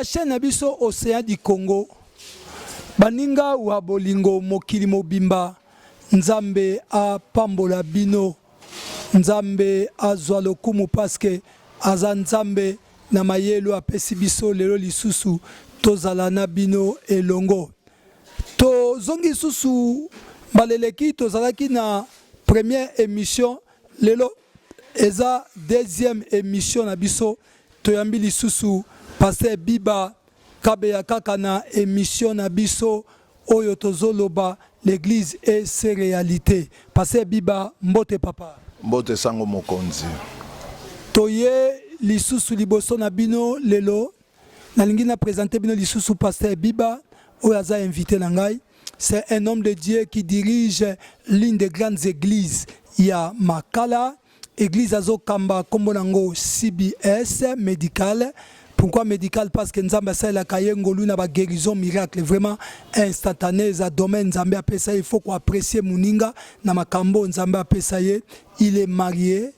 chaîne Nabiso Océan du Congo. Baninga wa bolingo mokili mobimba. Nzambe a pambola bino. Nzambe a zwalokumu paske aza nzambe na mayelo apesi biso lelo lisusu tozala na bino elongo. To zongi susu baleleki tozalaki na première émission lelo eza deuxième émission na biso toyambi lisusu pasteur Biba kabeya kaka na émission na biso oyo tozoloba l'église et ses réalités. Pasteur Biba mbote papa. Mbote sango mokonzi. Toye lisusu liboso na bino lelo nalingi na présenter bino lisusu pasteur Biba oyo aza invité na ngai. C'est un homme de Dieu qui dirige l'une des grandes églises. Il y a Makala, église Azokamba, Kombonango, CBS, médical. Pourquoi médical? Parce que Nzamba sa la kayengolu na ba guérison miracle vraiment instantané za domaine Nzamba apesa il faut qu'on apprécier muninga na makambo Nzamba apesa ye. Il est marié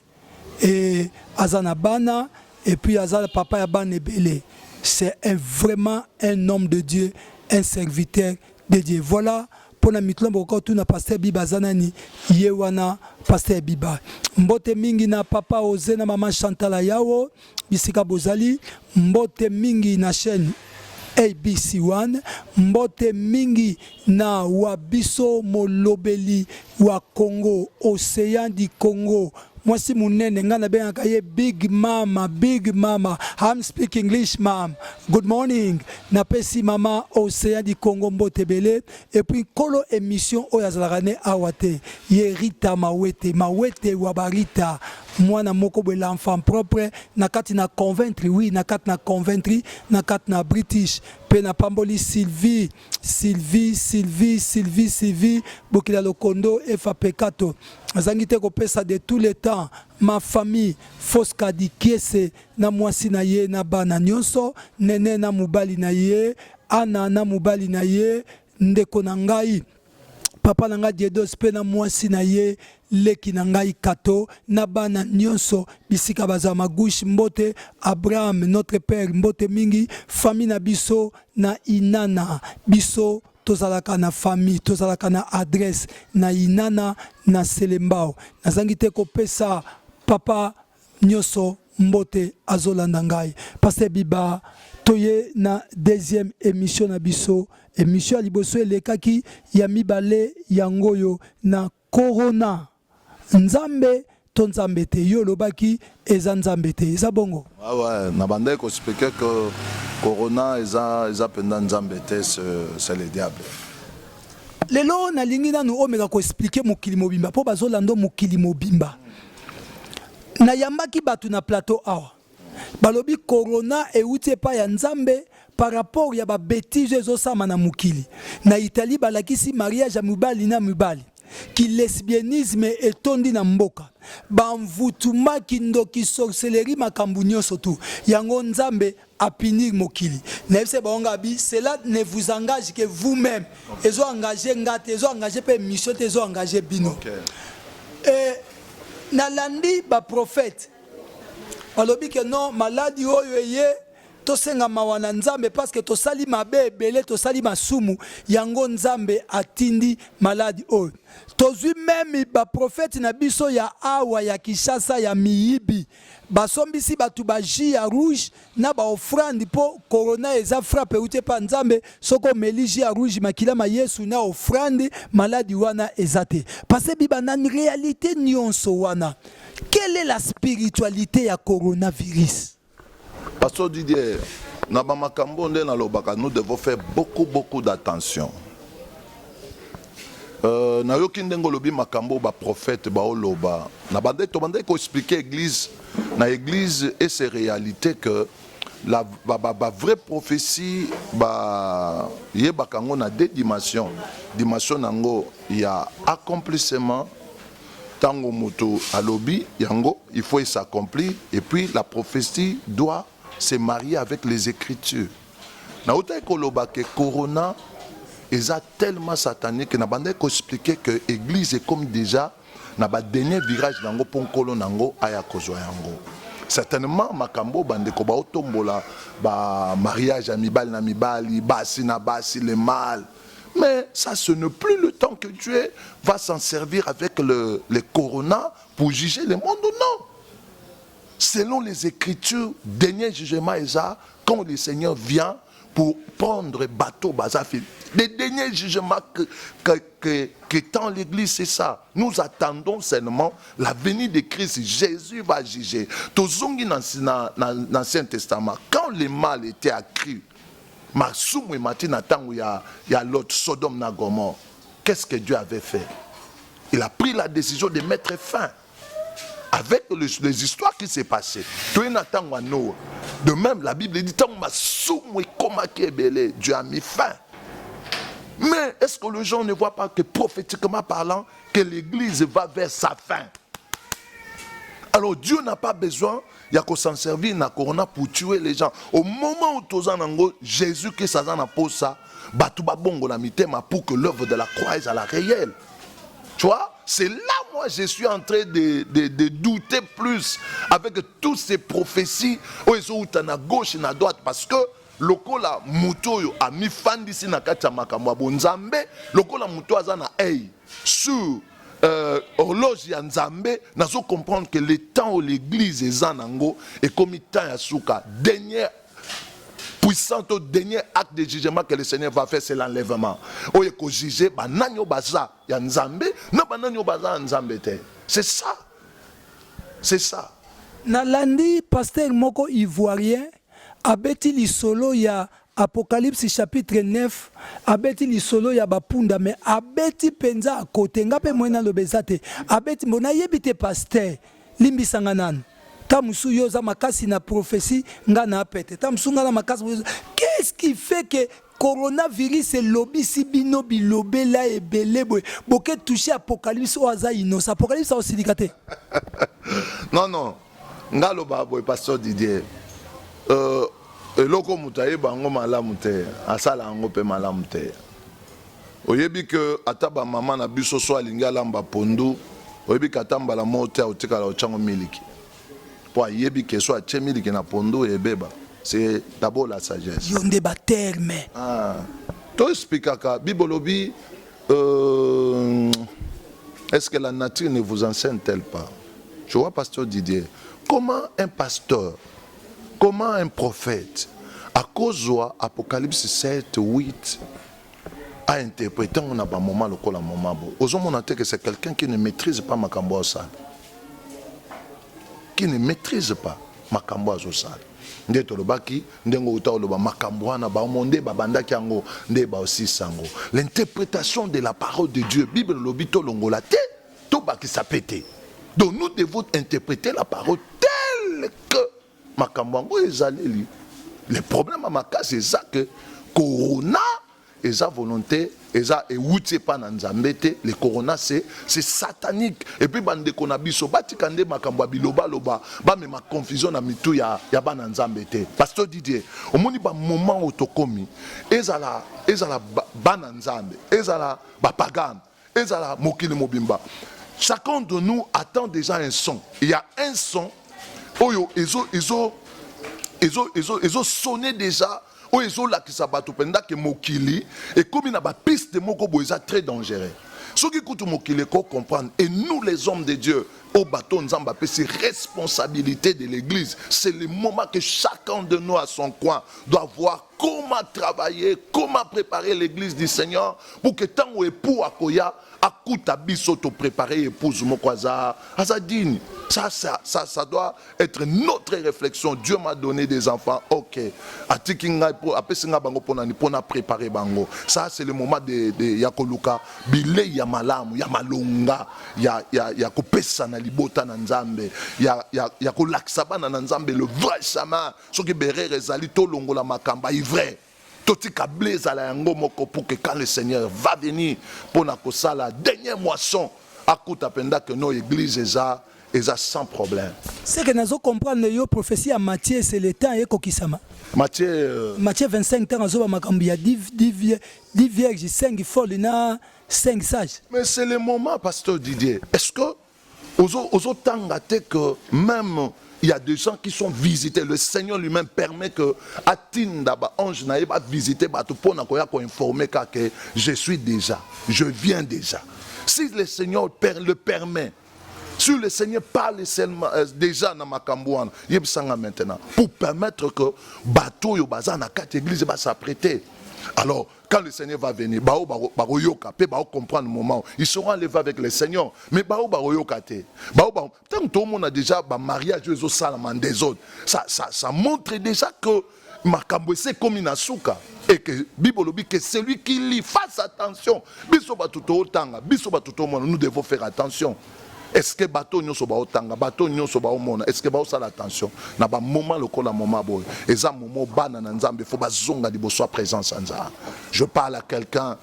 et azana bana et puis azana papa ya bana ebele. C'est vraiment un homme de Dieu, un serviteur de Dieu. Voilà pour la mitlombo ko tu na pasteur Biba zanani yewana pasteur Biba. Mbote mingi na papa Oze na mama Chantala Yawo bisika bozali, mbote mingi na chaîne ABC1, mbote mingi na wabiso molobeli wa Congo, Océan du Congo. Moi si munene ngana ben kaye big mama. I'm speak English ma'am. Good morning. Na pesi mama Océan du Congo mbote bele et puis kolo émission oyazalane awate. Yerita mawete wabarita. Mwana moko be l'enfant propre na kati na convaincre oui na kati na convaincre na kati na British pe na pamboli Sylvie bokila lokondo efa pekato azangite ko pesa de tous les temps ma famille Foska di Kiese na mwasi na ye na bana nyonso nene na mubali na ye ana na mubali na ye ndeko na ngai papa na ngai Diedos pe na mwasi na ye leki na ngai kato na bana nyonso bisika baza magouche mbote Abraham notre père mbote mingi famille na biso na Inana biso tozalaka na famille tozalaka na adresse na Inana na Selembao nazangi te kopesa papa nyonso mbote azolanda ngai pasteur Biba toye na deuxième émission na biso émission ya liboso elekaki ya mibale yangoyo na corona nzambe to nzambe te yo lobaki eza nzambe te eza bongo ouais na bande ko expliquer que corona eza penda nzambe te c'est le diable lelo na lingi nanu omeka ko expliquer mokili mobimba po bazolando mokili mobimba na yambaki batu na plateau awa balobi corona euti pa ya nzambe par rapport ya ba bêtise ezosama na mokili na Italie balakisi mariage ya mibali na mibali ki lesbianisme etondi na mboka bamvutuma kindoki sorcellerie makambu nyonso tu yango nzambe apinir mokili na yebise baonga bi cela ne vous engage que vous-même ezo engager ngate ezo engager pe mission te ezo engager bino na landi ba prophète balobi que non maladie oyo eye tosenga mawana nzambe parce que tosali mabe ebele tosali masumu yango nzambe atindi maladi oyo tozwi meme ba prophète na biso ya awa ya Kishasa ya miyibi basombisi batu ba ji ya rouge na ba offrande po corona eza frappe ute pa nzambe soko meliji ya rouge makila ma Yesu na offrande maladi wana ezate parce que Biba na réalité nyonso wana quelle est la spiritualité ya coronavirus? Pasteur Didier, na ba makambo nde na lobaka nous devons faire beaucoup d'attention. Na yoki ndengo lobi makambo ba prophète ba oloba na bande to bande ko expliquer église na église et ses réalités que la vraie prophétie ba yebaka ngo na deux dimensions nango ya accomplissement tango moto alobi yango il faut s'accomplir et puis la prophétie doit se marier avec les écritures na uta koloba que corona est tellement satanique na bande ko expliquer que église est comme déjà na ba dernier virage nango ponkolo nango aya kozwa yango certainement makambo bandeko ba otombola ba mariage à mibali na mibali basi na basi le mal. Mais ça, ce n'est plus le temps que Dieu va s'en servir avec le corona pour juger le monde, non. Selon les Écritures, dernier jugement est ça, quand le Seigneur vient pour prendre bateau, bazafi. Le dernier jugement que tend l'Église, c'est ça. Nous attendons seulement la venue de Christ. Jésus va juger. Tozongi dans l'Ancien Testament, quand le mal était accru, Masumu et Matina Tangu, il y a l'autre Sodome na Gomorrhe. Qu'est-ce que Dieu avait fait? Il a pris la décision de mettre fin. Avec les histoires qui s'est passées. De même, la Bible dit Dieu a mis fin. Mais est-ce que les gens ne voient pas que prophétiquement parlant, que l'Église va vers sa fin? Alors Dieu n'a pas besoin, il y a qu'à s'en servir na corona pour tuer les gens. Au moment où tous en Jésus qui s'en a posé ça, batuba bongo la mitema pour que l'œuvre de la croix est à la réelle. Tu vois, c'est là moi je suis en train de douter plus avec toutes ces prophéties où ils sont à gauche et à droite parce que lokola muto a mis fan d'ici na kati ya makambo bonzambe lokola muto azana hey sur horloge ya nzambe nazo comprendre que le temps où l'église est zanango et comme temps ya suka dernier puissant au dernier acte de jugement que le Seigneur va faire, c'est l'enlèvement. Où il faut juger, bananyo baza ya nzambe, non bananyo baza nzambe te. C'est ça. C'est ça. Nalandi pasteur moko ivoirien abeti li solo ya Apocalypse chapitre 9 abeti li solo ya bapunda mais abeti penza à côté ngape mwena lobezate abeti mona yebite pasteur limbisanga nanu. Tamusu yoza makasi na prophétie nga na pete tamusu nga na makasi. Qu'est-ce qui fait que coronavirus et lobby si bino bilobe la ebele boy boke toucher apocalypse o aza innocent apocalypse o silikate? Non nga loba boy pasteur Didier eloko mutaye bango malamu te asala ngo pe malamu te oyebi que ataba mama na biso so alingi alamba pondu oyebi katamba la mote otikala ochango miliki. Pour yebi que soit chemili qui na pondo et beba, c'est d'abord la sagesse. Yonde ba terme. Ah, to explique ka bibolobi est-ce que la nature ne vous enseigne-t-elle pas? Je vois pasteur Didier, comment un pasteur, comment un prophète à cause de Apocalypse 7 8 a interprété on a pas moment le col à moment bo. Osons que c'est quelqu'un qui ne maîtrise pas makambo ça. Qui ne maîtrise pas makambo azosala nde tolobaki ndengo utaloba makambo wana ba monde babandaki yango nde ba aussi sango l'interprétation de la parole de Dieu Bible lobito longola te to baki sapete. Donc nous devons interpréter la parole telle que makambo yango ezaleli. Le problème à makasi c'est ça que corona et sa volonté et ça et outé pas dans nzambete le corona c'est satanique et puis bande qu'on a biso batikande makambo biloba loba ba me ma confusion na mitu ya bana nzambete pasteur Didier au moni ba moment otokomi ezala bana nzambe ezala ba pagan ezala mokili mobimba chacun de nous attend déjà un son. Il y a un son oyo ezo sonné déjà. Oyezo la ki sabato penda ke mokili et comme il n'a pas piste de moko boisa très dangereux. Ce qui coûte mokili ko comprendre et nous les hommes de Dieu au bateau nzamba c'est responsabilité de l'église. C'est le moment que chacun de nous à son coin doit voir comment travailler, comment préparer l'église du Seigneur pour que tant où époux akoya akuta biso to préparer épouse mokwaza azadine. Ça doit être notre réflexion. Dieu m'a donné des enfants. Ok. Atikinga pour apesinga bango pona préparer bango. Ça c'est le moment de yakoluka bile ya malamu ya malonga ya kopesa na libota na nzambe ya kolakisa bana na nzambe le vrai chemin. Soki berere ezali to longola makamba vrai. Totika blaze la yango moko pour que quand le Seigneur va venir pour na kosala dernière moisson akuta penda que nos églises eza sans problème. C'est que nous comprendre yo prophétie à Matthieu c'est le temps eko kisama. Matthieu 25 temps azoba makambi ya 10 vierges 5 folles na 5 sages. Mais c'est le moment pasteur Didier. Est-ce que ozo tangate que même il y a des gens qui sont visités. Le Seigneur lui-même permet que Atinda, ange naïe, va visiter, pour informer que je suis déjà, je viens déjà. Si le Seigneur le permet, si le Seigneur parle déjà dans Makambouane, maintenant, pour permettre que bateau yo bazar na quatre églises va s'apprêter. Alors, quand le Seigneur va venir, comprendre le moment, ils seront enlevés avec le Seigneur. Mais tant que tout le monde a déjà un mariage des autres, ça montre déjà que Makambo c'est comme une asuka. Et que Bible dit que celui qui lit, fasse attention. Nous devons faire attention. Est-ce que bateau nyo soba otanga bateau nyo soba omona est-ce que ba osala attention na ba moment lokola moment boy eza moment bana na nzambe faut bazonga liboso présence nzambe. Je parle à quelqu'un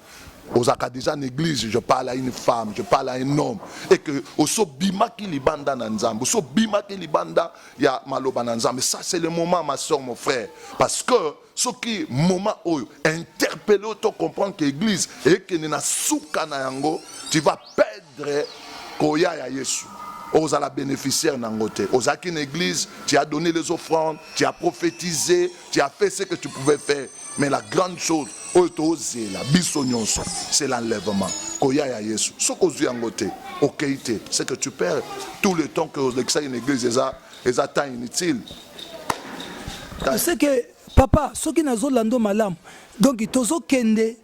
aux déjà en église, je parle à une femme, je parle à un homme et que oso bima ki libanda na nzambe oso bima ki libanda ya maloba na nzambe. Ça c'est le moment ma soeur mon frère parce que ce qui moment oyo interpeller auto comprendre que l'église et que na souka na yango tu vas perdre Koya ya Yesu. Aux à la bénéficiaire nangote. Aux à une église, tu as donné les offrandes, tu as prophétisé, tu as fait ce que tu pouvais faire. Mais la grande chose, c'est l'enlèvement. Koya ya Yesu. Ce que tu as ngote, c'est que tu perds tout le temps que une église est temps inutile. C'est que papa, ce qui n'a pas lando malam, donc il tozo kende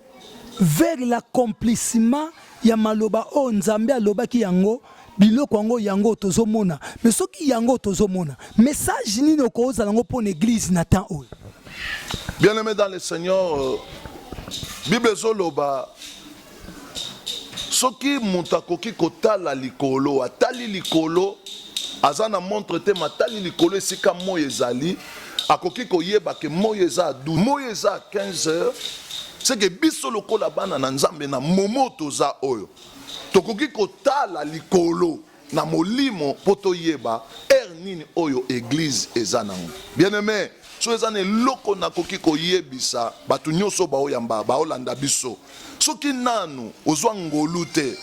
vers l'accomplissement. Ya maloba o nzambe aloba ki yango biloko yango yango tozomona mais soki yango tozomona message nini okoza nango pour l'église na temps oyo. Bien aimé dans le Seigneur, Bible zoloba soki mutakoki kotala likolo atali likolo azana montre te matali likolo esika moyezali akoki koyeba ke moyeza 12 moyeza 15h. C'est que biso lokola bana na nzambe na momo toza oyo tokoki kotala likolo na molimo poto yeba nini oyo église ezanango. Bien aimé, so ezane loko na koki koyebisa batu nyoso ba oyamba ba olanda biso soki nanu ozwa ngolu te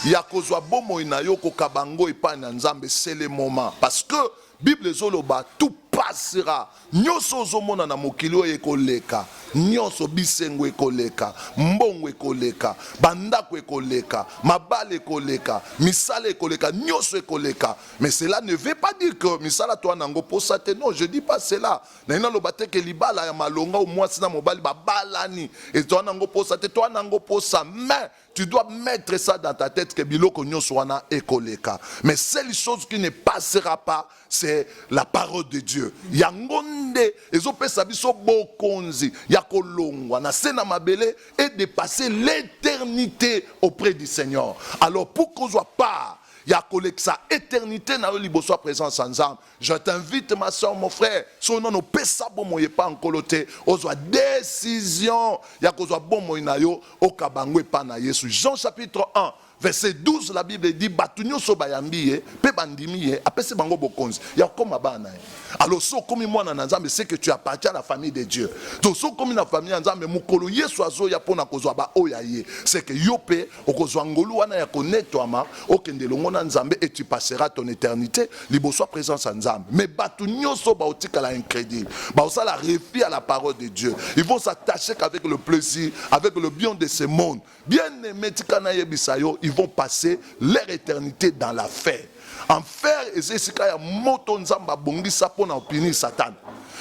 ya kozwa bomoi na yo kokabango epai na nzambe, c'est le moment parce que Bible zoloba tout passera. Nyoso ozomona na mokili oyo ekoleka, nyoso bisengo ekoleka, mbongo ekoleka, bandako ekoleka, mabale ekoleka, misala ekoleka, nyoso ekoleka. Mais cela ne veut pas dire que misala toi nango posate. Non, je dis pas cela. Na ina lobate ke libala ya malonga au mwasi na mobali babalani et toi nango posate toi nango posa. Mais tu dois mettre ça dans ta tête que biloko nyoso wana ekoleka. Mais seule chose qui ne passera pas, c'est la parole de Dieu. Yangonde ezopesa biso bokonzi ya kolongwa na sena mabele et de passer l'éternité auprès du Seigneur. Alors pour qu'on soit pas ya koleksa éternité na liboso présence ensemble, je t'invite ma soeur mon frère, so non pesa bomo ye pa nkolote ozwa décision ya kozwa bomo na yo okabangwe pa na Yesu. Jean chapitre 1 verset 12, la Bible dit Batunyo so bayambiye, pe bandimiye, apese bango bokonzi. Ya koma bana. Alors so komi mwana na nzambe, c'est que tu appartiens à la famille de Dieu. To so komi na famille nzambe mukolo Yesu azo ya pona kozwa ba oya ye. C'est que yope okozwa ngolu wana ya konetwama, okende longo na nzambe et tu passeras ton éternité liboso présence en nzambe. Mais batunyo so ba otika la incrédule. Ba osa la refie à la parole de Dieu. Ils vont s'attacher qu'avec le plaisir, avec le bien de ce monde. Bien aimé tikana yebisayo, ils vont passer leur éternité dans la fer. En fer, c'est ya moto nzamba bongisa pona opini Satan.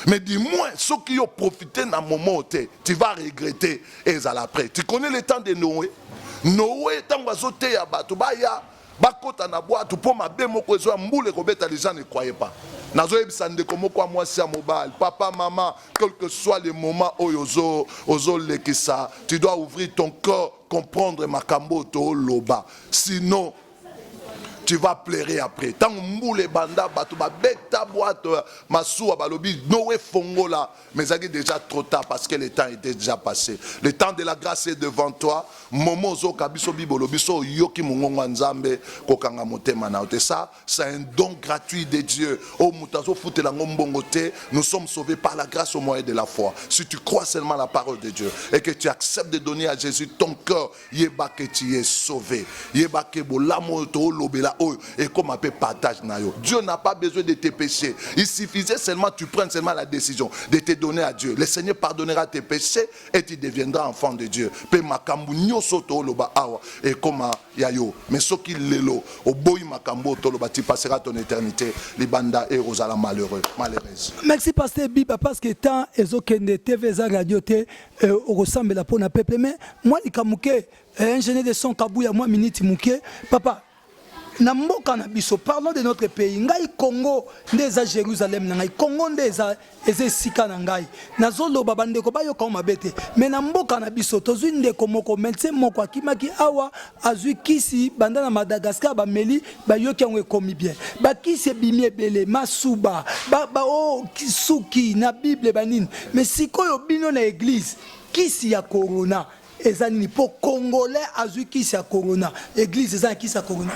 Mais dis-moi, ceux qui ont profité dans moment tu vas regretter et après. Tu connais le temps de Noé. Noé tant bazote ya bato baya bakota na boîte pour ma bemoko ezo mbule kobeta les gens ne croyaient pas. Nazo yebisa ndeko moko mwasi ya mobile, papa maman, quel que soit le moment ozo lekisa, tu dois ouvrir ton cœur, comprendre makambo to loba. Sinon tu vas pleurer après. Tant mboule banda bato ba beta boîte masua balobi Noé fongola, mais ça est déjà trop tard parce que le temps était déjà passé. Le temps de la grâce est devant toi. Momo zo kabiso bibolo biso yoki mungonga nzambe kokanga motema na ote. Ça c'est un don gratuit de Dieu. Oh mutazo fute la ngombongote, nous sommes sauvés par la grâce au moyen de la foi. Si tu crois seulement la parole de Dieu et que tu acceptes de donner à Jésus ton cœur, yeba que tu es sauvé. Yeba que bolamo to lobela nzela oyo et comme un peu partage na yo. Dieu n'a pas besoin de tes péchés. Il suffisait seulement tu prennes seulement la décision de te donner à Dieu. Le Seigneur pardonnera tes péchés et tu deviendras enfant de Dieu. Pe makambu nyoso to loba awa et comme yayo. Mais ce qui lelo au boy makambo to loba tu passeras ton éternité libanda et osala malheureux malheureuse. Merci pasteur Biba parce que tant ezokende TV za radio te ressemble la pona peuple mais moi likamuke ingénieur de son kabuya moi minute muke papa na mboka na biso parlons de notre pays ngai Congo ndeza Jérusalem na ngai Congo ndeza ezesika na ngai nazoloba bandeko bayoka mabete mais na mboka na biso tozwi ndeko moko médecin moko akimaki awa azwi kisi banda na Madagascar bameli bayoki yango ekomi bien bakisi ebimi ebele masuba o kisuki na Bible banini mais sikoyo bino na église kisi ya corona ezani pour congolais azui kisi ya corona église ezani kisi ya corona.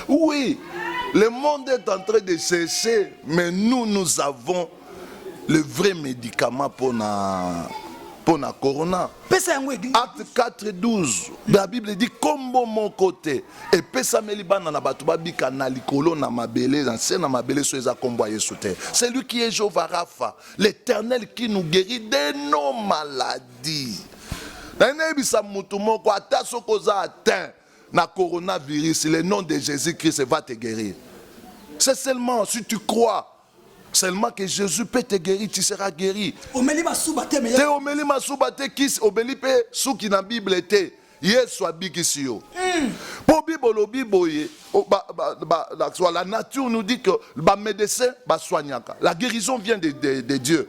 Oui, le monde est en train de chercher mais nous avons le vrai médicament pour la corona. Acte 4:12 la Bible dit kombo mon côté et pesa melibana na batu babika na likolo na mabele na mabele so eza kombo Yesu te. C'est lui qui est Jéhovah Rapha, l'Éternel qui nous guérit de nos maladies. Atteint na coronavirus, le nom de Jésus-Christ va te guérir. C'est seulement si tu crois seulement que Jésus peut te guérir, tu seras guéri. Omeli masubate kis obeli pe suki na Bible était Yesu abikisi yo. Pour Bible boye la nature nous dit que ba médecin ba soignaka. La guérison vient de Dieu.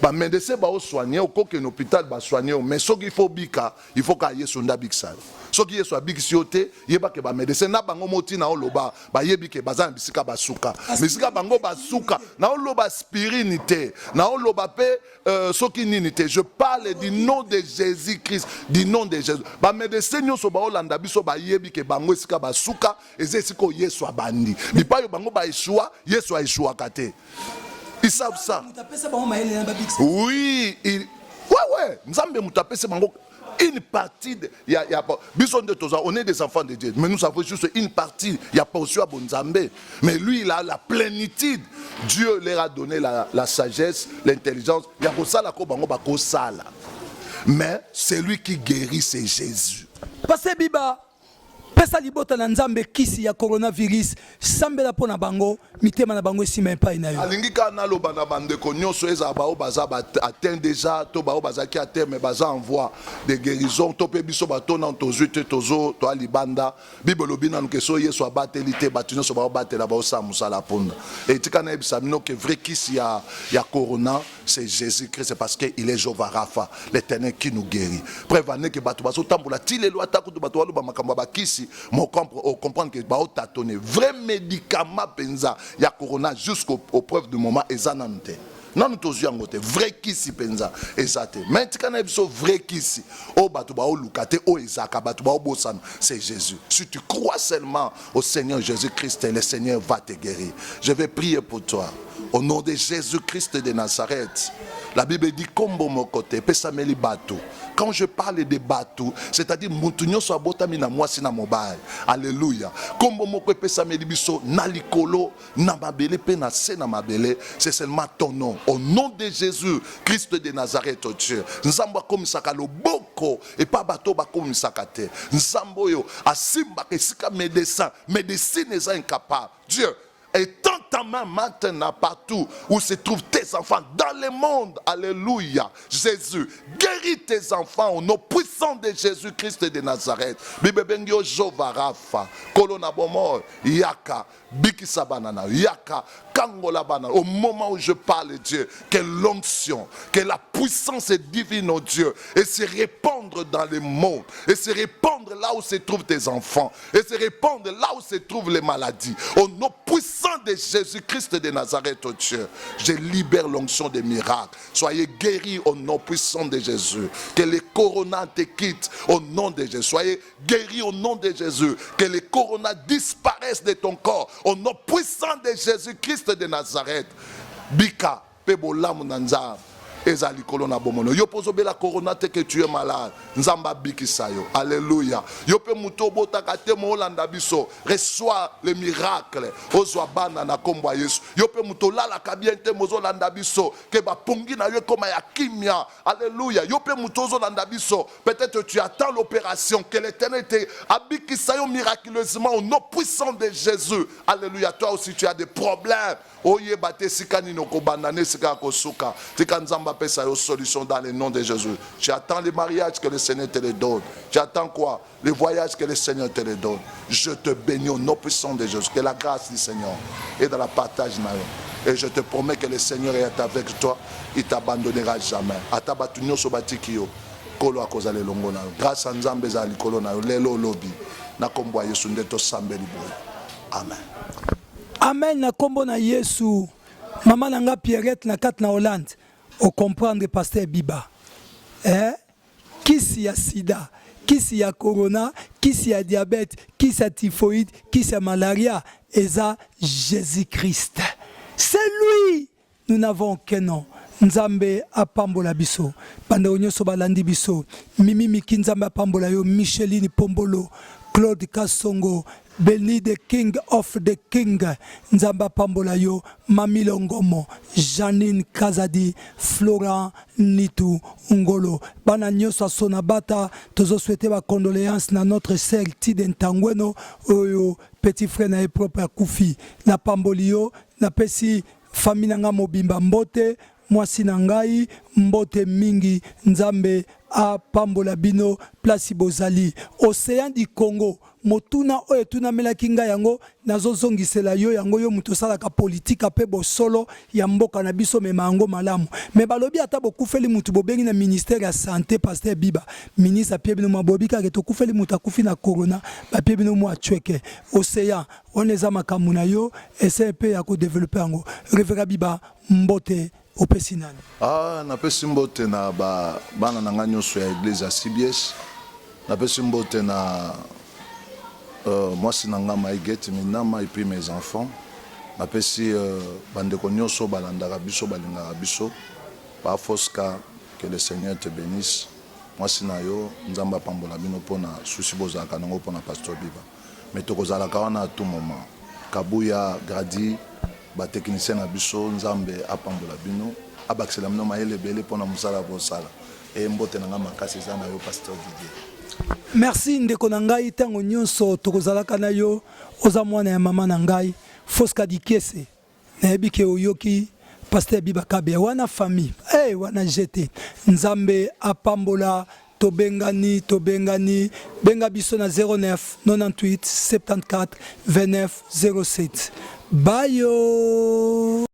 Ba médecin ba soigner au coque un hôpital ba soigner mais ce qu'il faut bika, il faut ka Yesu ndabikisa. Ce qui est soit bikisi yote, yeba ke ba médecin na bango moti na oloba ba yebi ke bazan bisika basuka. Bisika bango basuka na oloba spirinité, na oloba pe ce qui ninité. Je parle du nom de Jésus-Christ, du nom de Jésus. Ba médecin nyoso ba olanda biso ba yebi ke bango esika basuka ezesiko Yesu abandi. Bipayo bango ba Yeshua, Yesu a Yeshua kate. Ils savent ça. Oui, ouais, Nzambe mutapese bango une partie on est des enfants de Dieu, mais nous avons juste une partie. Il y a portion à Bonzambe, mais lui il a la plénitude. Dieu leur a donné la sagesse, l'intelligence. Il y a mais c'est lui qui guérit, c'est Jésus. Pasteur Biba, pesa libota na nzambe kisi ya coronavirus sambela pona bango mitema na bango sima pa ina yo alingika na loba na bandeko nyonso eza bao baza atteint déjà to bao baza ki atteint mais baza envoie de guérison to pe biso bato na tozuite tozo to alibanda bible lobina nkeso Yesu abatelite batu nyonso bao batela bao sa musala ponda et tikana ebisa mino que vrai kisi ya corona c'est Jésus-Christ, c'est parce qu'il est Jéhovah Rapha, l'Éternel qui nous guérit. Prévenez que batu baso tambola ti le loi takutu batu walu ba makamba bakisi mo comprendre que ba otatone vrai médicament penza ya corona jusqu'au preuve du moment ezanante. Non nous tous yangote vrai kisi penza ezate. Mais tikana biso vrai kisi o batu ba o lukate o ezaka batu ba o bosana c'est Jésus. Si tu crois seulement au Seigneur Jésus-Christ, le Seigneur va te guérir. Je vais prier pour toi. Au nom de Jésus-Christ de Nazareth, la Bible dit kombo mon côté, pesameli bateau. Quand je parle de bateau, c'est-à-dire mutunyo so abotami na mwasi na mobile. Alléluia. Kombo mon côté pesameli biso na likolo na mabele pe na se na mabele, c'est seulement ton nom. Au nom de Jésus, Christ de Nazareth, oh Dieu. Nzambo komisaka loboko et pas bateau ba komisaka te. Nzambo yo asimba kesika médecine est incapable. Dieu étends ta main maintenant partout où se trouvent tes enfants dans le monde. Alléluia. Jésus, guéris tes enfants au nom puissant de Jésus-Christ de Nazareth. Bibebengyo Jéhovah Rapha, Kolona Bomor, Yaka, Bikisa Banana, Yaka, Kangola Banana. Au moment où je parle, Dieu, que l'onction, que la puissance divine, oh Dieu, et se répandre dans le monde, et se répandre là où se trouvent tes enfants, et se répandre là où se trouvent les maladies. Au nom puissant de Jésus-Christ de Nazareth, oh Dieu, je libère l'onction des miracles. Soyez guéris au nom puissant de Jésus. Que les coronas te quittent au nom de Jésus. Soyez guéris au nom de Jésus. Que les coronas disparaissent de ton corps au nom puissant de Jésus-Christ de Nazareth. Bika, Pebola Munanza. ezali likolo na bomono. Yo pozo bela corona te que tu es malade. Nzamba bikisa yo. Alléluia. Yo pe muto botaka te mo olanda biso. Reçois le miracle. Ozwa bana na kombo ya Yesu. Yo pe muto lala kabien te mozo landa biso. Ke ba pungi na yo koma ya kimia. Alléluia. Yo pe muto zo landa biso. Peut-être tu attends l'opération. Que l'éternité abikisa yo miraculeusement au nom puissant de Jésus. Alléluia. Toi aussi tu as des problèmes. Oye bate sikani no ko banane sika ko suka. Tika nzamba pesa yo solution dans le nom de Jésus. Tu attends le mariage que le Seigneur te le donne. Tu attends quoi? Le voyage que le Seigneur te le donne. Je te bénis au nom puissant de Jésus. Que la grâce du Seigneur est dans la partage na yo. Et je te promets que le Seigneur est avec toi. Il t'abandonnera jamais. Atabatunyo sobatiki yo. Kolo akoza le longo na yo. Grâce à Nzambe za likolo na yo. Lelo lobi. Na kombo ya Yesu ndeto sambeli boy. Amen. Amen na kombo na Yesu. Maman nanga Pierrette na kat na Hollande. O comprendre pasteur Biba. Kisi ya sida, kisi ya corona, kisi ya diabète, kisi ya typhoïde, kisi ya malaria. Eza Jésus-Christ. C'est lui. Nous n'avons qu'un nom. Nzambe apambola biso. Pande nyoso balandi biso. Mimi Miki Nzambe apambola yo. Micheline Pombolo. Claude Kasongo. Beni the King of the King. Nzamba Pambola yo, Mami Longomo, Janine Kazadi, Florent Nitu Ngolo. Bana nyoso sonabata, tozo souhaiter ba condoléances na notre sœur Tiden Tangweno, oyo petit frère na propre Koufi. Na Pambolio, na pesi famille nanga mobimba mbote, mwasi na ngai mbote mingi. Nzambe a pambola bino place bozali. Océan du Congo. Motuna oyo tuna melaki ngai yango nazozongisela yo yango yo muto salaka politika pe bosolo ya mboka na biso mema yango malamu. Me balobi ata bokufeli mutu bobengi na ministère ya santé pasteur Biba. Ministre Pierre bino mabobi ka keto kufeli mutu akufi na corona ba Pierre bino mo achweke. Océan oneza makambu na yo essaye pe ya ko développer yango. Révérend Biba mbote opesi nani. Na pesi mbote na bana na nga nyonso ya église ya CBS. Na pesi mbote na moi c'est nanga maïgeti minama et puis mes enfants. Na pesi bandeko nyonso balandaka biso balingaka biso. Pa foska que le Seigneur te bénisse. Moi c'est na yo nzamba pambola bino pona susi bozaka nango pona pasteur Biba. Mais tokozalaka wana à tout moment. Kabuya Gradi ba technicien na biso nzambe apambola bino abakisela mino mayele bele pona musala bosala. Et mbote nanga makasi za na yo pasteur Didier. Merci ndeko na ngai tango nyonso tokozalaka na yo oza mwana ya mama na ngai Foska Dikese nayebi ke oyoki pasteur Biba Kabe wana famille wana jete nzambe apambola tobengani benga biso na 09 98 74 29 07 bayo.